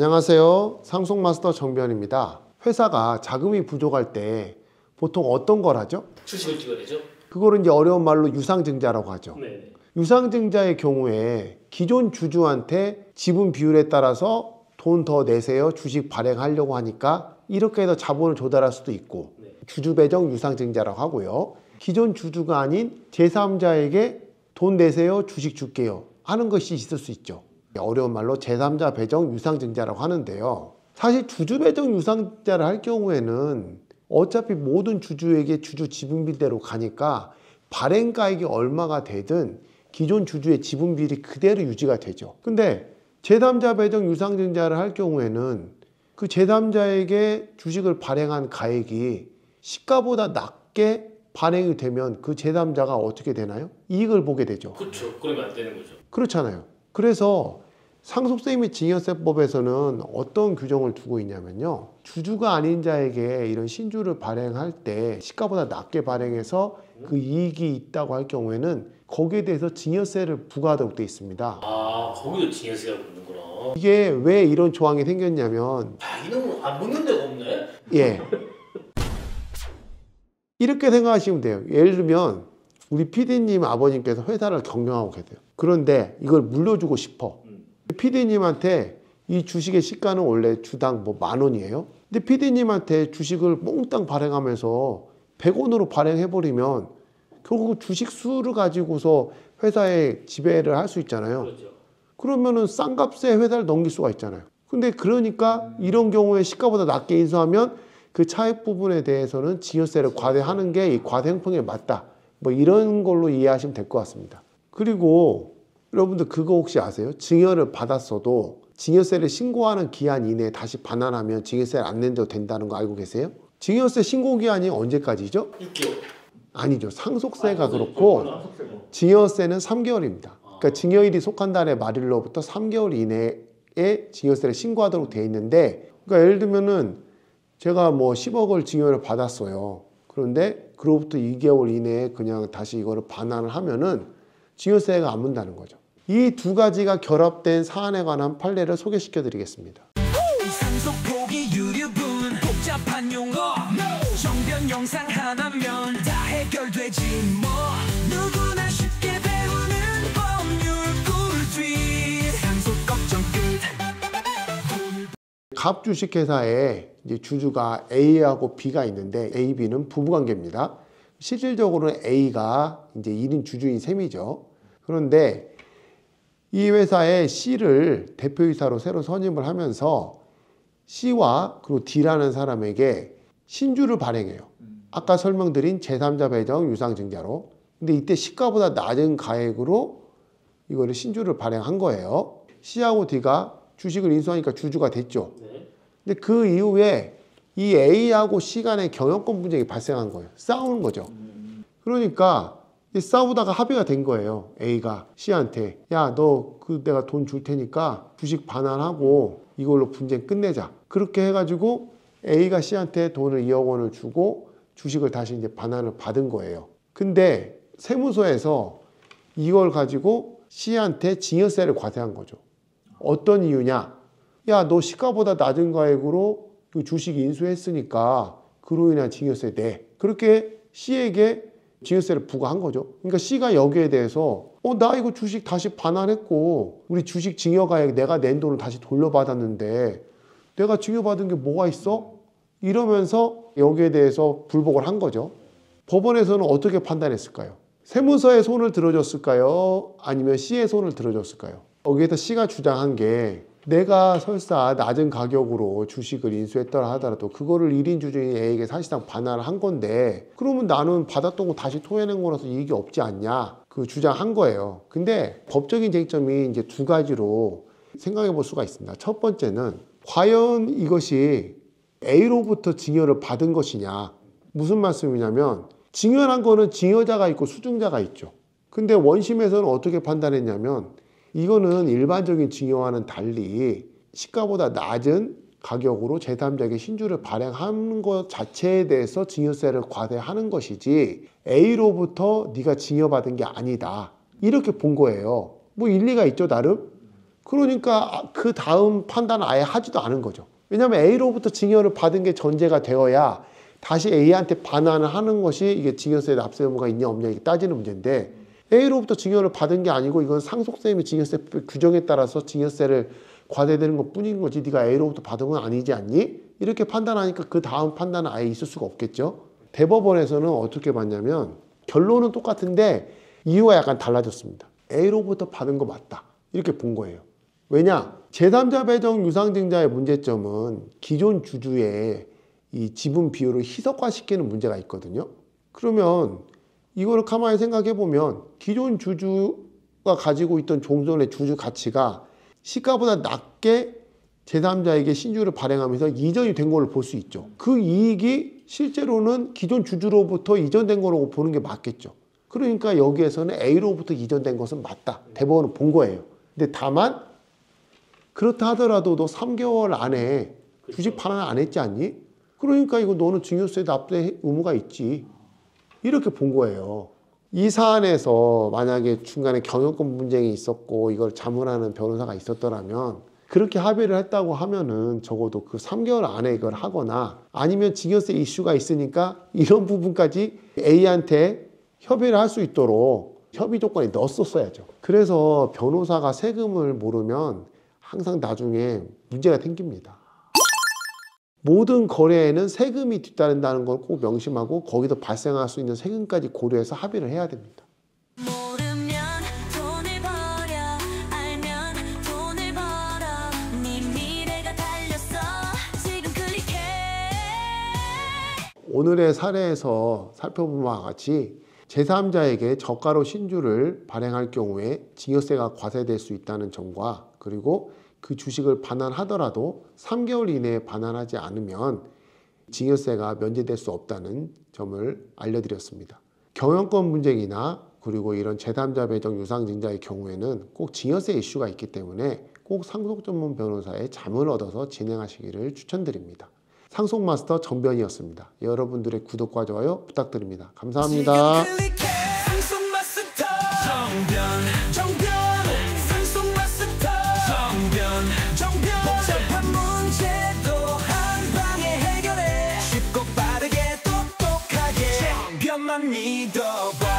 안녕하세요. 상속마스터 정변입니다. 회사가 자금이 부족할 때 보통 어떤 걸 하죠? 주식을 찍어내죠. 그거를 이제 어려운 말로 유상증자라고 하죠. 네. 유상증자의 경우에 기존 주주한테 지분 비율에 따라서 돈 더 내세요. 주식 발행하려고 하니까 이렇게 해서 자본을 조달할 수도 있고, 네. 주주 배정 유상증자라고 하고요. 기존 주주가 아닌 제3자에게 돈 내세요. 주식 줄게요 하는 것이 있을 수 있죠. 어려운 말로 제3자 배정 유상증자라고 하는데요. 사실 주주 배정 유상증자를 할 경우에는 어차피 모든 주주에게 주주 지분비대로 가니까 발행가액이 얼마가 되든 기존 주주의 지분비율이 그대로 유지가 되죠. 근데 제3자 배정 유상증자를 할 경우에는 그 제3자에게 주식을 발행한 가액이 시가보다 낮게 발행이 되면 그 제3자가 어떻게 되나요? 이익을 보게 되죠. 그렇죠. 그러면 안 되는 거죠. 그렇잖아요. 그래서 상속세 및 증여세법에서는 어떤 규정을 두고 있냐면요. 주주가 아닌 자에게 이런 신주를 발행할 때 시가보다 낮게 발행해서 그 이익이 있다고 할 경우에는 거기에 대해서 증여세를 부과하도록 되어 있습니다. 아, 거기도 증여세가 붙는구나. 이게 왜 이런 조항이 생겼냐면 야, 이놈은 안 붙는 데가 없네. 예. 이렇게 생각하시면 돼요. 예를 들면 우리 PD님 아버님께서 회사를 경영하고 계세요. 그런데 이걸 물려주고 싶어. PD님한테 이 주식의 시가는 원래 주당 뭐 10,000원이에요. 근데 PD님한테 주식을 몽땅 발행하면서 100원으로 발행해버리면 결국 주식 수를 가지고서 회사에 지배를 할 수 있잖아요. 그렇죠. 그러면은 싼 값에 회사를 넘길 수가 있잖아요. 근데 그러니까 이런 경우에 시가보다 낮게 인수하면 그 차익 부분에 대해서는 증여세를 과대하는 게 이 과대형평에 맞다. 뭐 이런 걸로 이해하시면 될 것 같습니다. 그리고 여러분들 그거 혹시 아세요? 증여를 받았어도 증여세를 신고하는 기한 이내에 다시 반환하면 증여세를 안 내도 된다는 거 알고 계세요? 증여세 신고 기한이 언제까지죠? 6개월. 아니죠. 상속세가 그렇고 증여세는 3개월입니다. 그러니까 증여일이 속한 달의 말일로부터 3개월 이내에 증여세를 신고하도록 돼 있는데, 그러니까 예를 들면은 제가 뭐 10억을 증여를 받았어요. 그런데 그로부터 2개월 이내에 그냥 다시 이거를 반환을 하면은 증여세가 안 문다는 거죠. 이 두 가지가 결합된 사안에 관한 판례를 소개시켜 드리겠습니다. 상속 포기 유류분 복잡한 용어 정변 영상 하나면 다 해결되지 뭐 누구나 쉽게 배우는 법률 꿀팁 상속 걱정 끝. 갑 주식회사에 이제 주주가 A하고 B가 있는데 A, B는 부부관계입니다. 실질적으로는 A가 이제 1인 주주인 셈이죠. 그런데 이 회사에 C를 대표이사로 새로 선임을 하면서 C와 그리고 D라는 사람에게 신주를 발행해요. 아까 설명드린 제3자 배정 유상증자로. 근데 이때 시가보다 낮은 가액으로 이거를 신주를 발행한 거예요. C하고 D가 주식을 인수하니까 주주가 됐죠. 네. 근데 그 이후에 이 A하고 C 간의 경영권 분쟁이 발생한 거예요. 싸우는 거죠. 그러니까 싸우다가 합의가 된 거예요. A가 C한테 야, 너 그 내가 돈 줄 테니까 주식 반환하고 이걸로 분쟁 끝내자. 그렇게 해가지고 A가 C한테 돈을 2억 원을 주고 주식을 다시 이제 반환을 받은 거예요. 근데 세무서에서 이걸 가지고 C한테 증여세를 과세한 거죠. 어떤 이유냐? 야, 너 시가보다 낮은 가액으로 그 주식 인수했으니까 그로 인한 증여세 내. 그렇게 C에게 증여세를 부과한 거죠. 그러니까 C가 여기에 대해서 나 이거 주식 다시 반환했고 우리 주식 증여가액 내가 낸 돈을 다시 돌려받았는데 내가 증여받은 게 뭐가 있어? 이러면서 여기에 대해서 불복을 한 거죠. 법원에서는 어떻게 판단했을까요? 세무서의 손을 들어줬을까요? 아니면 C의 손을 들어줬을까요? 여기에서 C가 주장한 게 내가 설사 낮은 가격으로 주식을 인수했더라 하더라도 그거를 1인 주주인 A에게 사실상 반환을 한 건데 그러면 나는 받았던 거 다시 토해낸 거라서 이익이 없지 않냐 그 주장한 거예요. 근데 법적인 쟁점이 이제 두 가지로 생각해 볼 수가 있습니다. 첫 번째는 과연 이것이 A로부터 증여를 받은 것이냐. 무슨 말씀이냐면 증여란 거는 증여자가 있고 수증자가 있죠. 근데 원심에서는 어떻게 판단했냐면 이거는 일반적인 증여와는 달리 시가보다 낮은 가격으로 제3자에게 신주를 발행하는 것 자체에 대해서 증여세를 과세하는 것이지 A로부터 네가 증여받은 게 아니다. 이렇게 본 거예요. 뭐 일리가 있죠, 나름? 그러니까 그 다음 판단을 아예 하지도 않은 거죠. 왜냐하면 A로부터 증여를 받은 게 전제가 되어야 다시 A한테 반환을 하는 것이 이게 증여세 납세 의무가 있냐 없냐 이게 따지는 문제인데, A로부터 증여를 받은 게 아니고 이건 상속세임이 증여세 규정에 따라서 증여세를 과세되는 것 뿐인 거지 네가 A로부터 받은 건 아니지 않니? 이렇게 판단하니까 그 다음 판단은 아예 있을 수가 없겠죠. 대법원에서는 어떻게 봤냐면 결론은 똑같은데 이유가 약간 달라졌습니다. A로부터 받은 거 맞다 이렇게 본 거예요. 왜냐? 제3자 배정 유상증자의 문제점은 기존 주주의 이 지분 비율을 희석화시키는 문제가 있거든요. 그러면 이거를 가만히 생각해 보면 기존 주주가 가지고 있던 종전의 주주 가치가 시가보다 낮게 제3자에게 신주를 발행하면서 이전이 된 걸로 볼 수 있죠. 그 이익이 실제로는 기존 주주로부터 이전된 거라고 보는 게 맞겠죠. 그러니까 여기에서는 A로부터 이전된 것은 맞다. 대법원은 본 거예요. 근데 다만 그렇다 하더라도 너 3개월 안에 주식 반환 안 했지 않니? 그러니까 이거 너는 증여세 납세 의무가 있지. 이렇게 본 거예요. 이 사안에서 만약에 중간에 경영권 분쟁이 있었고 이걸 자문하는 변호사가 있었더라면 그렇게 합의를 했다고 하면은 적어도 그 3개월 안에 이걸 하거나 아니면 증여세 이슈가 있으니까 이런 부분까지 A한테 협의를 할 수 있도록 협의 조건에 넣었었어야죠. 그래서 변호사가 세금을 모르면 항상 나중에 문제가 생깁니다. 모든 거래에는 세금이 뒤따른다는 걸 꼭 명심하고 거기서 발생할 수 있는 세금까지 고려해서 합의를 해야 됩니다. 모르면 돈을 버려 알면 돈을 벌어 네 미래가 달렸어 지금 클릭해. 오늘의 사례에서 살펴본 바와 같이 제3자에게 저가로 신주를 발행할 경우에 증여세가 과세될 수 있다는 점과 그리고 그 주식을 반환하더라도 3개월 이내에 반환하지 않으면 증여세가 면제될 수 없다는 점을 알려드렸습니다. 경영권 분쟁이나 그리고 이런 제3자 배정 유상증자의 경우에는 꼭 증여세 이슈가 있기 때문에 꼭 상속 전문 변호사의 자문을 얻어서 진행하시기를 추천드립니다. 상속마스터 정변이었습니다. 여러분들의 구독과 좋아요 부탁드립니다. 감사합니다. 지금 클릭해. 상속마스터 정변 상속마스터 정변 복잡한 문제도 한 방에 해결해 쉽고 빠르게 똑똑하게 정변만 믿어봐.